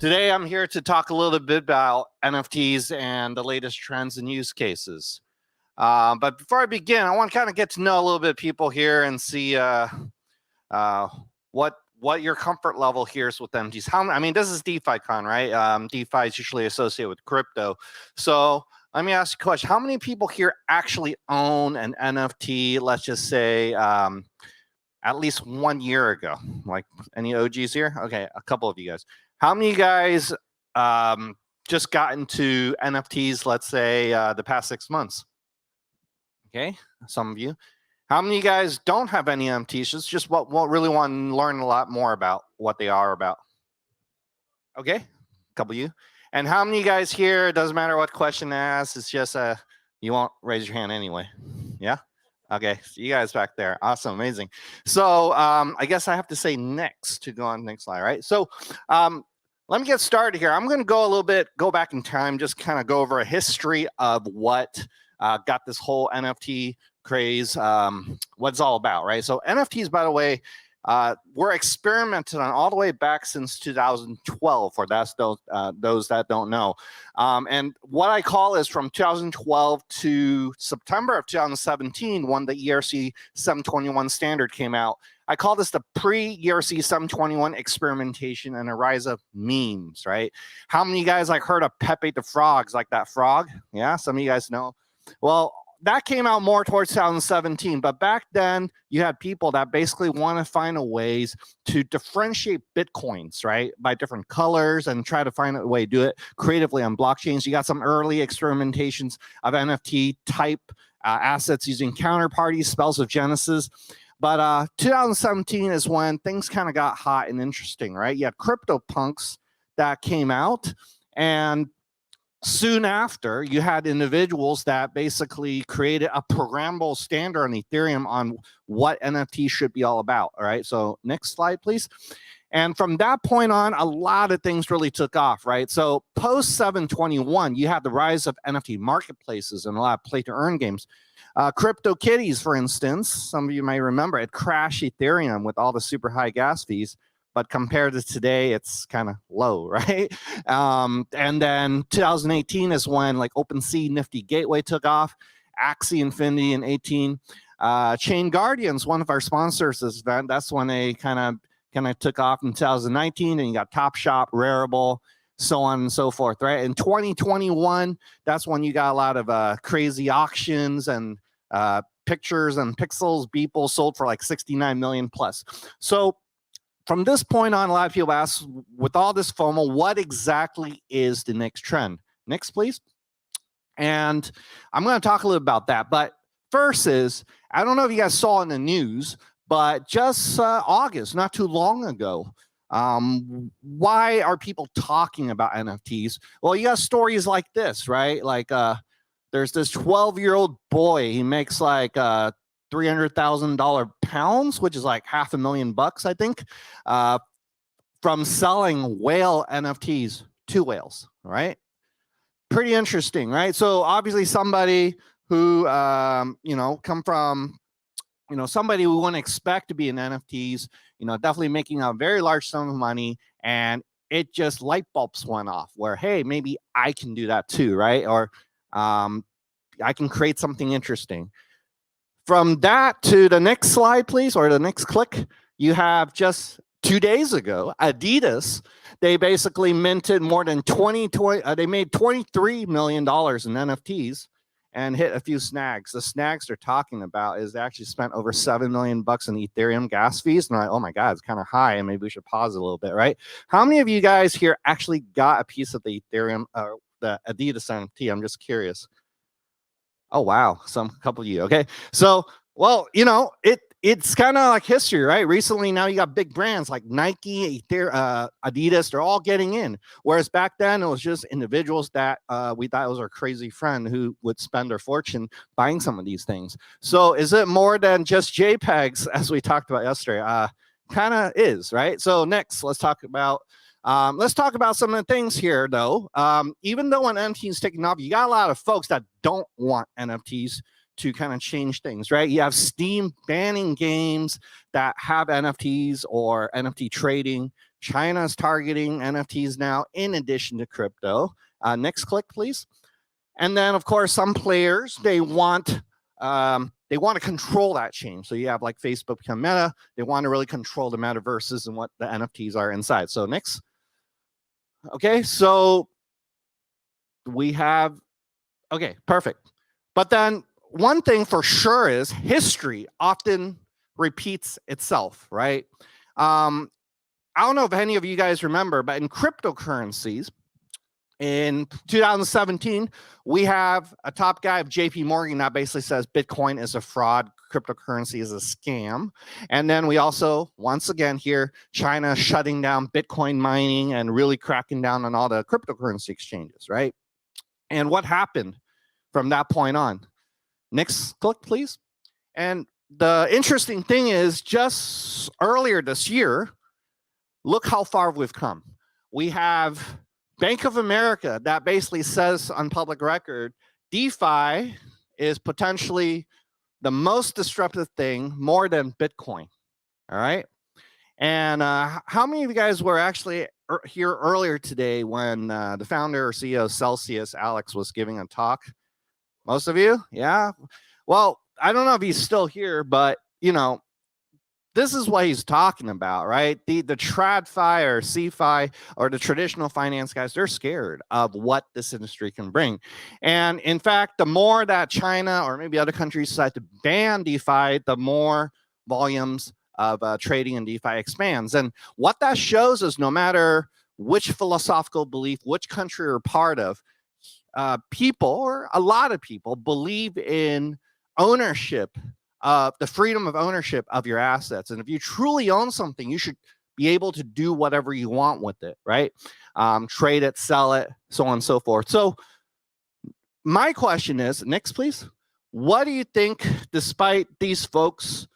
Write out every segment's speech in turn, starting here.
Today, I'm here to talk a little bit about NFTs and the latest trends and use cases. But before I begin, I want to kind of get to know a little bit of people here and see what your comfort level here is with NFTs. I mean, this is DeFicon, right? DeFi is usually associated with crypto. So let me ask you a question. How many people here actually own an NFT, let's just say, at least 1 year ago? Like any OGs here? Okay, a couple of you guys. How many of you guys just got into NFTs, let's say, the past 6 months? Okay, some of you. How many of you guys don't have any NFTs? Just what really want to learn a lot more about what they are about? Okay, a couple of you. And how many of you guys here, it doesn't matter what question I ask, it's just you won't raise your hand anyway? Yeah? Okay, so you guys back there. Awesome, amazing. So I guess I have to say next to go on next slide, right? So let me get started here. I'm going to go back in time, just kind of go over a history of what got this whole NFT craze, what it's all about, right? So NFTs, by the way, were experimented on all the way back since 2012, for that's those that don't know. And what I call is from 2012 to September of 2017, when the ERC 721 standard came out. I call this the pre-ERC 721 experimentation and a rise of memes, right? How many of you guys heard of Pepe the Frogs, like that frog? Yeah, some of you guys know. Well, that came out more towards 2017, but back then you had people that basically want to find ways to differentiate Bitcoins, right, by different colors and try to find a way to do it creatively on blockchains. You got some early experimentations of NFT type assets using counterparties, spells of Genesis. But 2017 is when things kind of got hot and interesting, right? You had CryptoPunks that came out, and soon after, you had individuals that basically created a programmable standard on Ethereum on what NFT should be all about. All right, so next slide, please. And from that point on, a lot of things really took off, right? So post 721, you had the rise of NFT marketplaces and a lot of play-to-earn games. CryptoKitties, for instance, some of you may remember, it crashed Ethereum with all the super high gas fees. But compared to today, it's kind of low, right? And then 2018 is when like OpenSea Nifty Gateway took off, Axie Infinity in 18. Chain Guardians, one of our sponsors this event, that's when they kind of took off in 2019, and you got Top Shop, Rarible, so on and so forth, right? In 2021, that's when you got a lot of crazy auctions and pictures and pixels, Beeple sold for like 69 million plus. So from this point on, a lot of people ask, with all this FOMO, what exactly is the next trend? Next, please. And I'm going to talk a little about that. But first is, I don't know if you guys saw in the news, but just August, not too long ago, why are people talking about NFTs? Well, you got stories like this, right? Like there's this 12-year-old boy. He makes like $300,000 pounds, which is like $500,000, I think, from selling whale NFTs to whales, right? Pretty interesting, right? So obviously somebody who, come from, somebody we wouldn't expect to be in NFTs, definitely making a very large sum of money, and it just light bulbs went off where, hey, maybe I can do that too, right? Or I can create something interesting. From that to the next slide, please, or the next click, you have just 2 days ago, Adidas, they basically minted more than they made $23 million in NFTs and hit a few snags. The snags they're talking about is they actually spent over $7 million in Ethereum gas fees. And they're like, oh my God, it's kind of high, and maybe we should pause a little bit, right? How many of you guys here actually got a piece of the Ethereum, the Adidas NFT? I'm just curious. Oh, wow. A couple of you. Okay. So, well, it's kind of like history, right? Recently, now you got big brands like Nike, Adidas, they're all getting in. Whereas back then, it was just individuals that we thought was our crazy friend who would spend their fortune buying some of these things. So is it more than just JPEGs, as we talked about yesterday? Kind of is, right? So next, let's talk about some of the things here, though. Even though when NFT is taking off, you got a lot of folks that don't want NFTs to kind of change things, right? You have Steam banning games that have NFTs or NFT trading China is targeting NFTs now in addition to crypto. Next click, please. And then, of course, some players, they want to control that change. So you have like Facebook become Meta. They want to really control the metaverses and what the NFTs are inside. So next. Okay, so we have, okay, perfect. But then one thing for sure is history often repeats itself, right? I don't know if any of you guys remember, but in cryptocurrencies, in 2017, we have a top guy of JP Morgan that basically says Bitcoin is a fraud, cryptocurrency is a scam. And then we also, once again here, China shutting down Bitcoin mining and really cracking down on all the cryptocurrency exchanges, right? And what happened from that point on? Next click, please. And the interesting thing is just earlier this year, look how far we've come. We have Bank of America that basically says on public record, DeFi is potentially the most disruptive thing more than Bitcoin, all right? And how many of you guys were actually here earlier today when the founder or CEO of Celsius, Alex, was giving a talk? Most of you? Yeah? Well, I don't know if he's still here, but, you know, this is what he's talking about, right? The TradFi or CFI or the traditional finance guys, they're scared of what this industry can bring. And in fact, the more that China or maybe other countries decide to ban DeFi, the more volumes of trading in DeFi expands. And what that shows is no matter which philosophical belief, which country you're part of, people, or a lot of people, believe in ownership, the freedom of ownership of your assets. And if you truly own something, you should be able to do whatever you want with it, right? Trade it, sell it, so on and so forth. So my question is, next, please. What do you think, despite these folks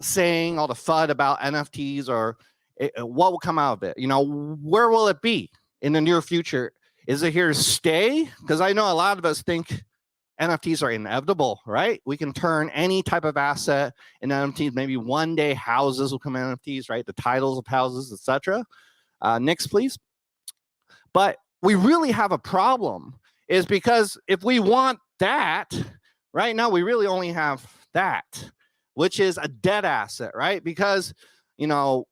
saying all the FUD about NFTs or what will come out of it? You know, where will it be in the near future? Is it here to stay? Because I know a lot of us think NFTs are inevitable, right? We can turn any type of asset in NFTs. Maybe one day houses will come in NFTs, right? The titles of houses, etc. Next, please. But we really have a problem is because if we want that, right now we really only have that, which is a dead asset, right? Because, you know,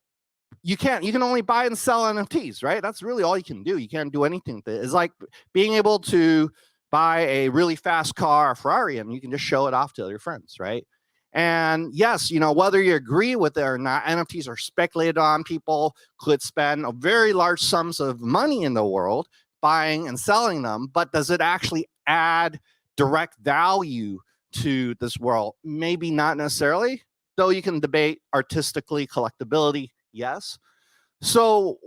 you can only buy and sell NFTs, right? That's really all you can do. You can't do anything with it. It's like being able to buy a really fast car, a Ferrari, and you can just show it off to your friends, right? And yes, you know, whether you agree with it or not, NFTs are speculated on. People could spend very large sums of money in the world buying and selling them, but does it actually add direct value to this world? Maybe not necessarily, though you can debate artistically, collectability, yes. So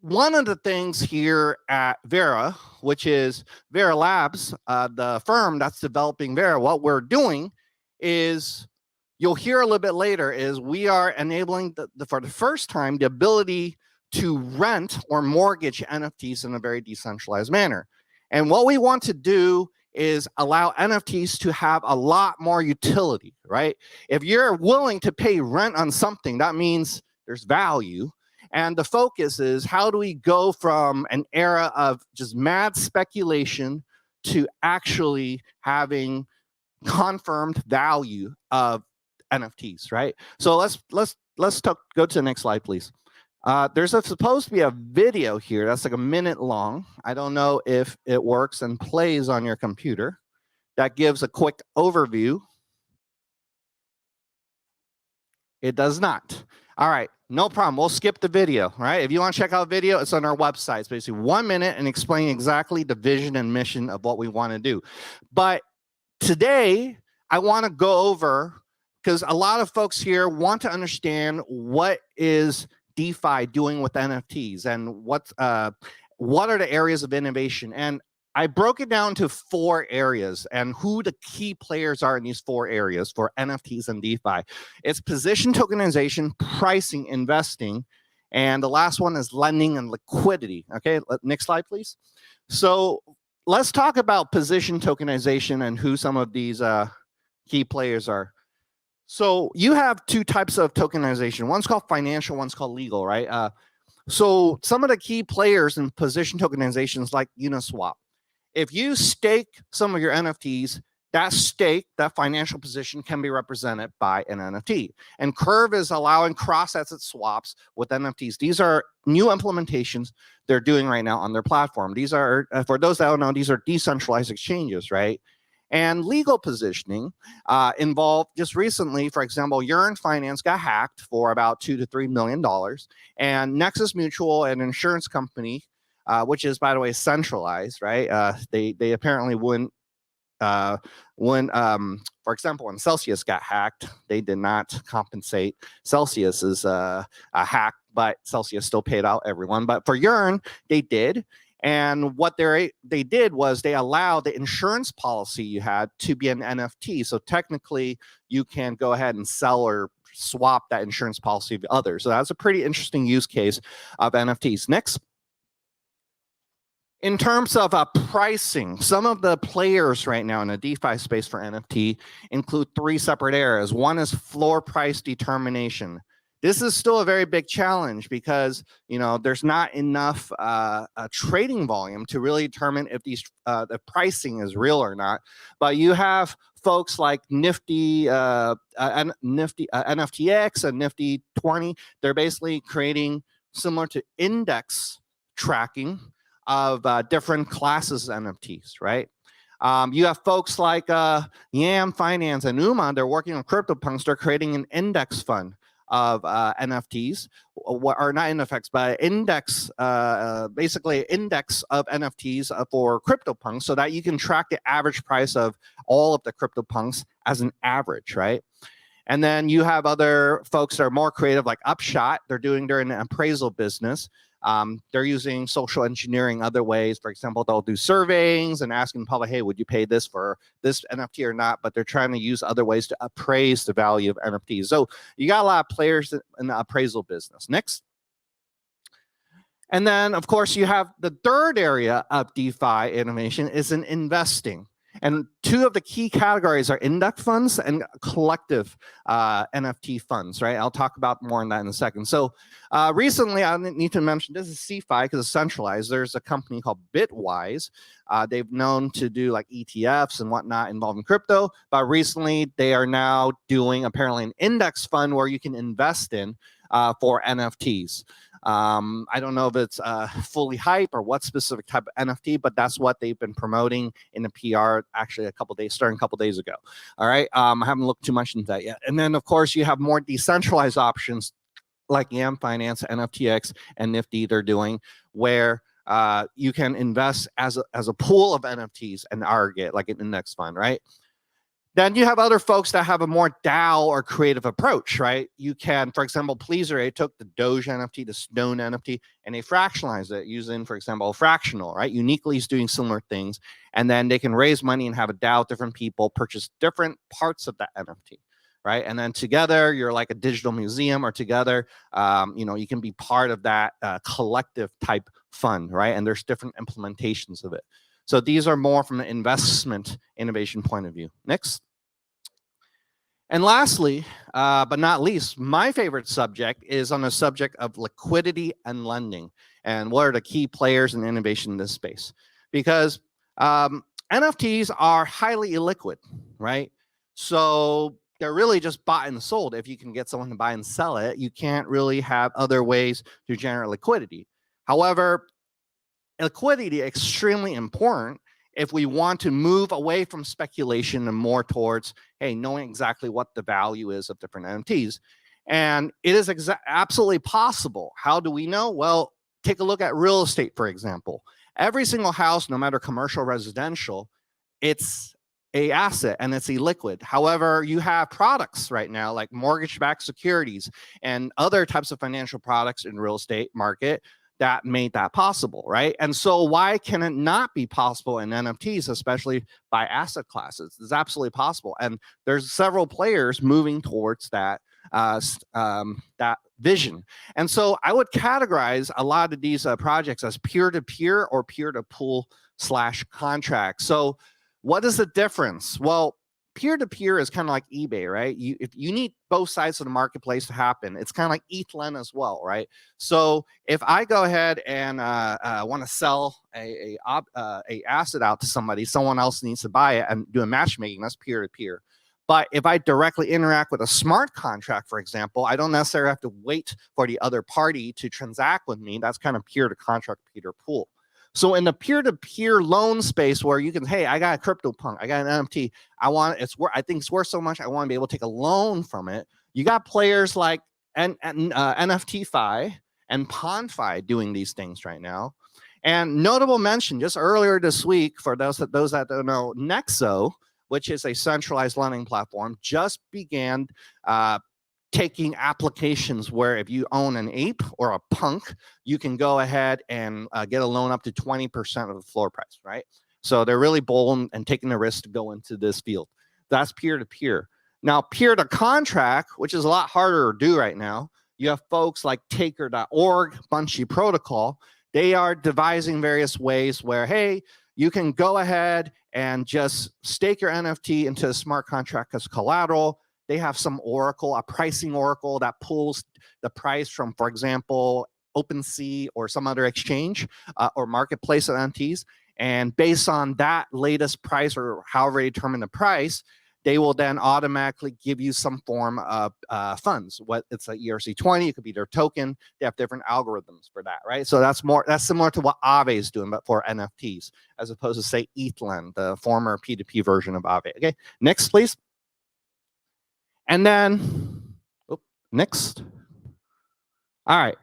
one of the things here at Vera, which is Vera Labs, the firm that's developing Vera, what we're doing is, you'll hear a little bit later, is we are enabling for the first time the ability to rent or mortgage NFTs in a very decentralized manner. And what we want to do is allow NFTs to have a lot more utility, right? If you're willing to pay rent on something, that means there's value. And the focus is, how do we go from an era of just mad speculation to actually having confirmed value of NFTs, right? So let's go to the next slide, please. There's supposed to be a video here that's like a minute long. I don't know if it works and plays on your computer. That gives a quick overview. It does not. All right, no problem. We'll skip the video, right? If you want to check out video, it's on our website. It's basically 1 minute and explaining exactly the vision and mission of what we want to do. But today, I want to go over, because a lot of folks here want to understand what is DeFi doing with NFTs and what are the areas of innovation. And I broke it down to 4 areas and who the key players are in these 4 areas for NFTs and DeFi. It's position tokenization, pricing, investing, and the last one is lending and liquidity. Okay, next slide, please. So let's talk about position tokenization and who some of these key players are. So you have two types of tokenization. One's called financial, one's called legal, right? So some of the key players in position tokenizations like Uniswap. If you stake some of your NFTs, that stake, that financial position can be represented by an NFT. And Curve is allowing cross-asset swaps with NFTs. These are new implementations they're doing right now on their platform. These are, for those that don't know, these are decentralized exchanges, right? And legal positioning involved just recently, for example, Yearn Finance got hacked for about $2 to $3 million. And Nexus Mutual, an insurance company, which is, by the way, centralized, right? They apparently wouldn't, for example, when Celsius got hacked, they did not compensate Celsius's hack, but Celsius still paid out everyone. But for Yearn, they did. And what they did was they allowed the insurance policy you had to be an NFT. So technically, you can go ahead and sell or swap that insurance policy to others. So that's a pretty interesting use case of NFTs. Next. In terms of pricing, some of the players right now in the DeFi space for NFT include three separate areas. One is floor price determination. This is still a very big challenge because there's not enough trading volume to really determine if the pricing is real or not. But you have folks like Nifty, NFTX, and Nifty 20. They're basically creating similar to index tracking of different classes of NFTs, right? You have folks like Yam Finance and Uma. They're working on CryptoPunks. They're creating an index fund of NFTs, or not NFTs, but index, basically index of NFTs for CryptoPunks, so that you can track the average price of all of the CryptoPunks as an average, right? And then you have other folks that are more creative, like Upshot. They're in an appraisal business. They're using social engineering other ways. For example, they'll do surveys and asking the public, hey, would you pay this for this NFT or not? But they're trying to use other ways to appraise the value of NFTs. So you got a lot of players in the appraisal business. Next. And then, of course, you have the third area of DeFi innovation is in investing. And two of the key categories are index funds and collective NFT funds, right? I'll talk about more on that in a second. So recently, I need to mention, this is CeFi because it's centralized. There's a company called Bitwise. They've known to do like ETFs and whatnot involving crypto. But recently, they are now doing apparently an index fund where you can invest in for NFTs. I don't know if it's fully hype or what specific type of NFT, but that's what they've been promoting in the PR actually starting a couple days ago. All right. I haven't looked too much into that yet. And then, of course, you have more decentralized options like Yam Finance, NFTX, and Nifty they're doing, where you can invest as a pool of NFTs and aggregate like an index fund, right? Then you have other folks that have a more DAO or creative approach, right? You can, for example, Pleaser, they took the Doge NFT, the Stone NFT, and they fractionalized it using, for example, fractional, right? Uniquely is doing similar things. And then they can raise money and have a DAO, different people purchase different parts of that NFT, right? And then together, you're like a digital museum, or together, you can be part of that collective type fund, right? And there's different implementations of it. So these are more from an investment innovation point of view. Next. And lastly, but not least, my favorite subject is on the subject of liquidity and lending. And what are the key players in innovation in this space? Because NFTs are highly illiquid, right? So they're really just bought and sold. If you can get someone to buy and sell it, you can't really have other ways to generate liquidity. However, liquidity is extremely important if we want to move away from speculation and more towards, hey, knowing exactly what the value is of different NFTs. And it is absolutely possible. How do we know? Well, take a look at real estate, for example. Every single house, no matter commercial or residential, it's an asset and it's illiquid. However, you have products right now like mortgage-backed securities and other types of financial products in real estate market that made that possible, right? And so why can it not be possible in NFTs, especially by asset classes? It's absolutely possible. And there's several players moving towards that vision. And so I would categorize a lot of these projects as peer-to-peer or peer-to-pool / contract. So what is the difference? Well, peer-to-peer is kind of like eBay, right? If you need both sides of the marketplace to happen, it's kind of like ETHLend as well, right? So if I go ahead and want to sell a asset out to somebody, someone else needs to buy it and do a matchmaking. That's peer-to-peer. But if I directly interact with a smart contract, for example, I don't necessarily have to wait for the other party to transact with me. That's kind of peer-to-contract, peer-to-pool. So in the peer-to-peer loan space where you can, hey, I got a CryptoPunk, I got an NFT, I think it's worth so much, I want to be able to take a loan from it. You got players like NFT Fi and PonFi doing these things right now. And notable mention, just earlier this week, for those that don't know, Nexo, which is a centralized lending platform, just began taking applications where if you own an ape or a punk, you can go ahead and get a loan up to 20% of the floor price, right? So they're really bold and taking the risk to go into this field. That's peer-to-peer. Now, peer-to-contract, which is a lot harder to do right now, you have folks like Taker.org, Bunchy Protocol. They are devising various ways where, hey, you can go ahead and just stake your NFT into a smart contract as collateral. They have some oracle, a pricing oracle that pulls the price from, for example, OpenSea or some other exchange or marketplace of NFTs. And based on that latest price or however they determine the price, they will then automatically give you some form of funds. What it's a ERC20, it could be their token. They have different algorithms for that, right? So that's similar to what Aave is doing, but for NFTs, as opposed to say ETHLend, the former P2P version of Aave. Okay, next, please. And then, next. All right.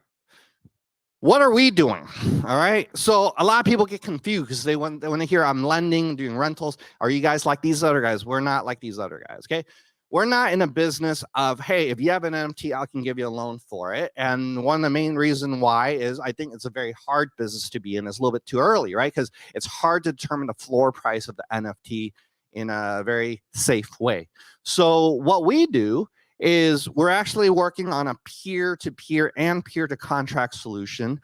What are we doing? All right. So a lot of people get confused because when they hear I'm lending, doing rentals, are you guys like these other guys? We're not like these other guys. Okay. We're not in a business of, hey, if you have an NFT, I can give you a loan for it. And one of the main reasons why is I think it's a very hard business to be in. It's a little bit too early, right? Because it's hard to determine the floor price of the NFT in a very safe way. So what we do is we're actually working on a peer-to-peer and peer-to-contract solution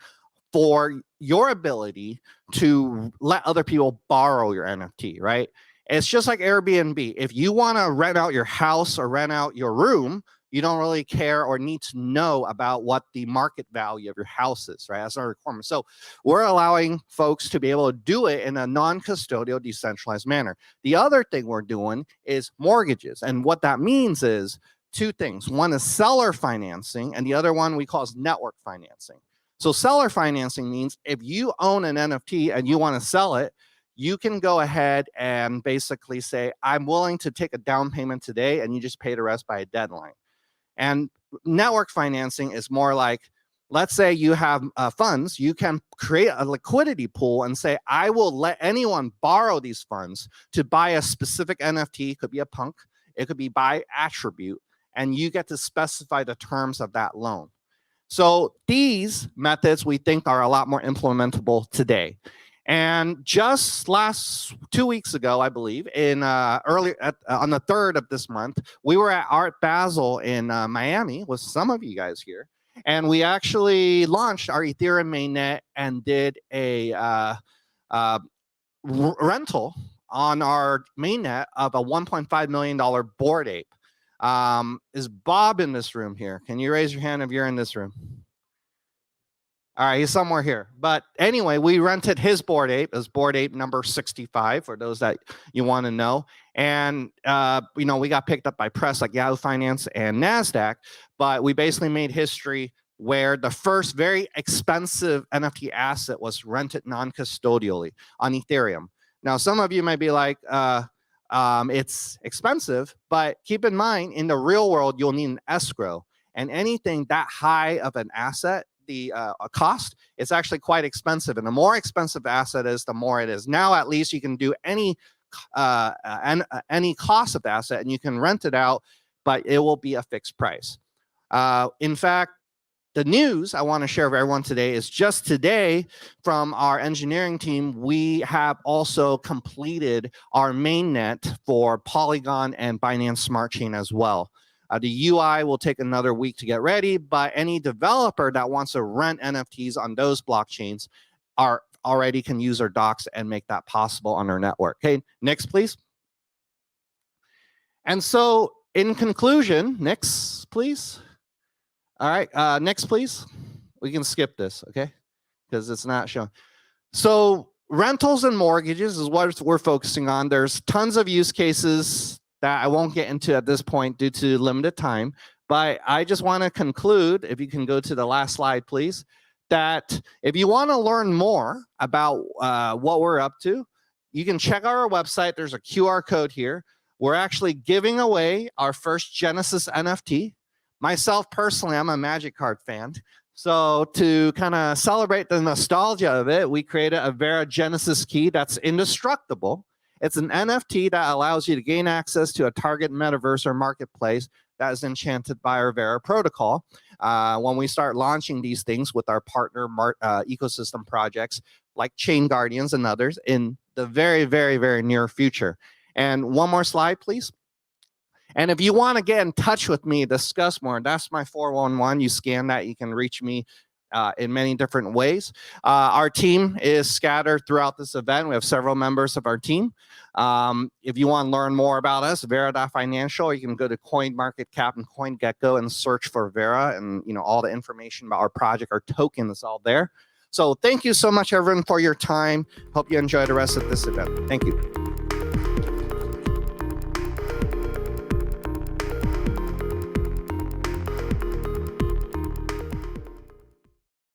for your ability to let other people borrow your NFT, right? It's just like Airbnb. If you want to rent out your house or rent out your room, you don't really care or need to know about what the market value of your house is, right? That's not a requirement. So we're allowing folks to be able to do it in a non-custodial, decentralized manner. The other thing we're doing is mortgages. And what that means is two things. One is seller financing, and the other one we call is network financing. So seller financing means if you own an NFT and you want to sell it, you can go ahead and basically say, I'm willing to take a down payment today, and you just pay the rest by a deadline. And network financing is more like, let's say you have funds, you can create a liquidity pool and say, I will let anyone borrow these funds to buy a specific NFT. It could be a punk, it could be by attribute, and you get to specify the terms of that loan. So these methods we think are a lot more implementable today. And just 2 weeks ago, I believe, in on the 3rd of this month, we were at Art Basel in Miami with some of you guys here, and we actually launched our Ethereum mainnet and did a rental on our mainnet of a $1.5 million Bored Ape. Is Bob in this room here? Can you raise your hand if you're in this room? All right, he's somewhere here. But anyway, we rented his Bored Ape. It's Bored Ape number 65 for those that you want to know. And, we got picked up by press like Yahoo Finance and NASDAQ, but we basically made history where the first very expensive NFT asset was rented non-custodially on Ethereum. Now, some of you might be like, it's expensive, but keep in mind, in the real world, you'll need an escrow. And anything that high of an asset, the cost, it's actually quite expensive. And the more expensive asset is, the more it is. Now, at least you can do any cost of the asset and you can rent it out, but it will be a fixed price. In fact, the news I want to share with everyone today is just today from our engineering team, we have also completed our mainnet for Polygon and Binance Smart Chain as well. The UI will take another week to get ready, but any developer that wants to rent NFTs on those blockchains already can use our docs and make that possible on our network. Okay, next, please. And so in conclusion, next, please. All right, next, please. We can skip this, okay? Because it's not shown. So rentals and mortgages is what we're focusing on. There's tons of use cases that I won't get into at this point due to limited time. But I just want to conclude, if you can go to the last slide, please, that if you want to learn more about what we're up to, you can check out our website. There's a QR code here. We're actually giving away our first Genesis NFT. Myself, personally, I'm a Magic card fan. So to kind of celebrate the nostalgia of it, we created a Vera Genesis key that's indestructible. It's an NFT that allows you to gain access to a target metaverse or marketplace that is enchanted by our Vera protocol. When we start launching these things with our partner ecosystem projects like Chain Guardians and others in the very, very, very near future. And one more slide, please. And if you want to get in touch with me, discuss more, that's my 411. You scan that, you can reach me in many different ways. Our team is scattered throughout this event. We have several members of our team. If you want to learn more about us, Vera.financial, you can go to CoinMarketCap and CoinGecko and search for Vera, and all the information about our project, our token is all there. So thank you so much, everyone, for your time. Hope you enjoy the rest of this event. Thank you.